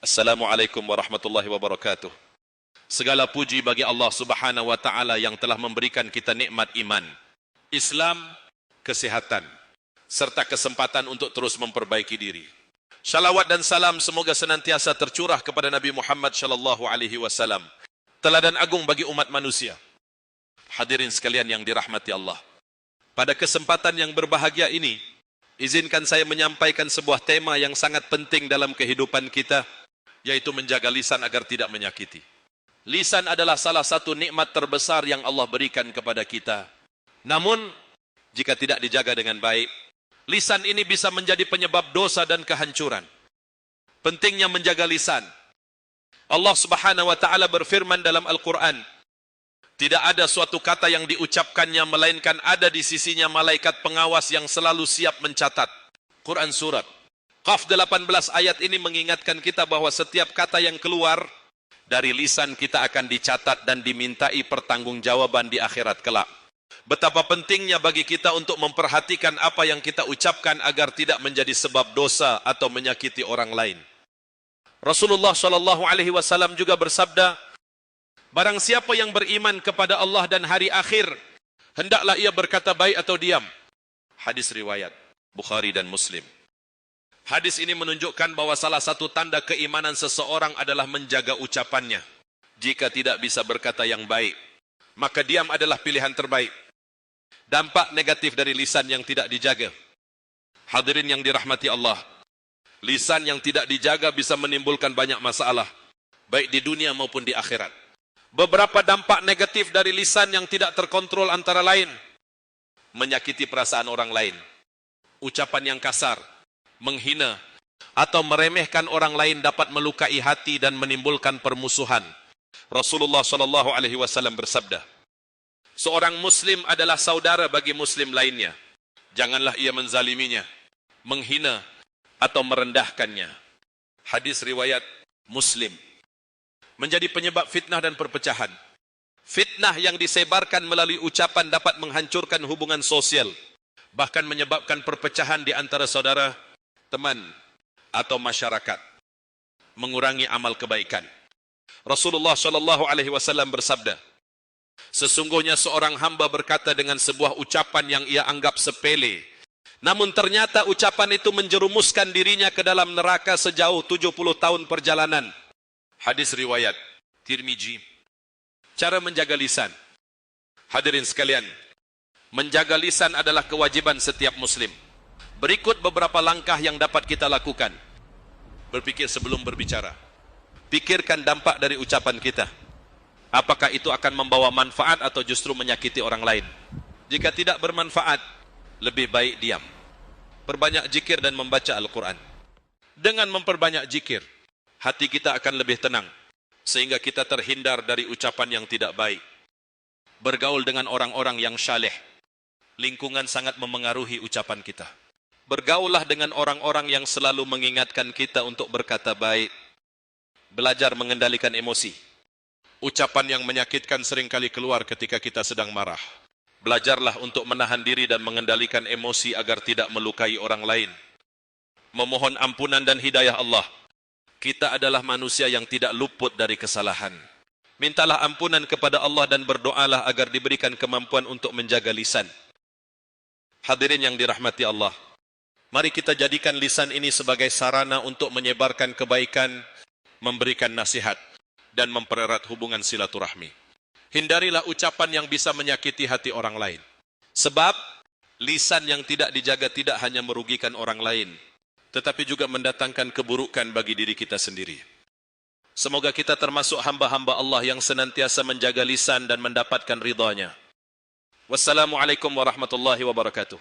Assalamualaikum warahmatullahi wabarakatuh. Segala puji bagi Allah Subhanahu wa taala yang telah memberikan kita nikmat iman, Islam, kesehatan, serta kesempatan untuk terus memperbaiki diri. Shalawat dan salam semoga senantiasa tercurah kepada Nabi Muhammad sallallahu alaihi wasallam, teladan agung bagi umat manusia. Hadirin sekalian yang dirahmati Allah. Pada kesempatan yang berbahagia ini, izinkan saya menyampaikan sebuah tema yang sangat penting dalam kehidupan kita, yaitu menjaga lisan agar tidak menyakiti. Lisan adalah salah satu nikmat terbesar yang Allah berikan kepada kita. Namun, jika tidak dijaga dengan baik, lisan ini bisa menjadi penyebab dosa dan kehancuran. Pentingnya menjaga lisan. Allah Subhanahu wa taala berfirman dalam Al-Qur'an, tidak ada suatu kata yang diucapkannya melainkan ada di sisinya malaikat pengawas yang selalu siap mencatat. Quran surat Qaf 18 ayat ini mengingatkan kita bahwa setiap kata yang keluar dari lisan kita akan dicatat dan dimintai pertanggungjawaban di akhirat kelak. Betapa pentingnya bagi kita untuk memperhatikan apa yang kita ucapkan agar tidak menjadi sebab dosa atau menyakiti orang lain. Rasulullah sallallahu alaihi wasallam juga bersabda, barang siapa yang beriman kepada Allah dan hari akhir, hendaklah ia berkata baik atau diam. Hadis riwayat Bukhari dan Muslim. Hadis ini menunjukkan bahwa salah satu tanda keimanan seseorang adalah menjaga ucapannya. Jika tidak bisa berkata yang baik, maka diam adalah pilihan terbaik. Dampak negatif dari lisan yang tidak dijaga. Hadirin yang dirahmati Allah, lisan yang tidak dijaga bisa menimbulkan banyak masalah, baik di dunia maupun di akhirat. Beberapa dampak negatif dari lisan yang tidak terkontrol antara lain, menyakiti perasaan orang lain, ucapan yang kasar, menghina, atau meremehkan orang lain dapat melukai hati dan menimbulkan permusuhan. Rasulullah sallallahu alaihi wasallam bersabda, seorang muslim adalah saudara bagi muslim lainnya. Janganlah ia menzaliminya, menghina, atau merendahkannya. Hadis riwayat Muslim. Menjadi penyebab fitnah dan perpecahan. Fitnah yang disebarkan melalui ucapan dapat menghancurkan hubungan sosial, bahkan menyebabkan perpecahan di antara saudara, teman, atau masyarakat, mengurangi amal kebaikan. Rasulullah sallallahu alaihi wasallam bersabda, sesungguhnya seorang hamba berkata dengan sebuah ucapan yang ia anggap sepele, namun ternyata ucapan itu menjerumuskan dirinya ke dalam neraka sejauh 70 tahun perjalanan. Hadis riwayat Tirmizi. Cara menjaga lisan. Hadirin sekalian, menjaga lisan adalah kewajiban setiap muslim. Berikut beberapa langkah yang dapat kita lakukan. Berpikir sebelum berbicara. Pikirkan dampak dari ucapan kita. Apakah itu akan membawa manfaat atau justru menyakiti orang lain? Jika tidak bermanfaat, lebih baik diam. Perbanyak zikir dan membaca Al-Quran. Dengan memperbanyak zikir, hati kita akan lebih tenang, sehingga kita terhindar dari ucapan yang tidak baik. Bergaul dengan orang-orang yang saleh. Lingkungan sangat memengaruhi ucapan kita. Bergaullah dengan orang-orang yang selalu mengingatkan kita untuk berkata baik. Belajar mengendalikan emosi. Ucapan yang menyakitkan seringkali keluar ketika kita sedang marah. Belajarlah untuk menahan diri dan mengendalikan emosi agar tidak melukai orang lain. Memohon ampunan dan hidayah Allah. Kita adalah manusia yang tidak luput dari kesalahan. Mintalah ampunan kepada Allah dan berdoalah agar diberikan kemampuan untuk menjaga lisan. Hadirin yang dirahmati Allah, mari kita jadikan lisan ini sebagai sarana untuk menyebarkan kebaikan, memberikan nasihat, dan mempererat hubungan silaturahmi. Hindarilah ucapan yang bisa menyakiti hati orang lain. Sebab, lisan yang tidak dijaga tidak hanya merugikan orang lain, tetapi juga mendatangkan keburukan bagi diri kita sendiri. Semoga kita termasuk hamba-hamba Allah yang senantiasa menjaga lisan dan mendapatkan ridhanya. Wassalamualaikum warahmatullahi wabarakatuh.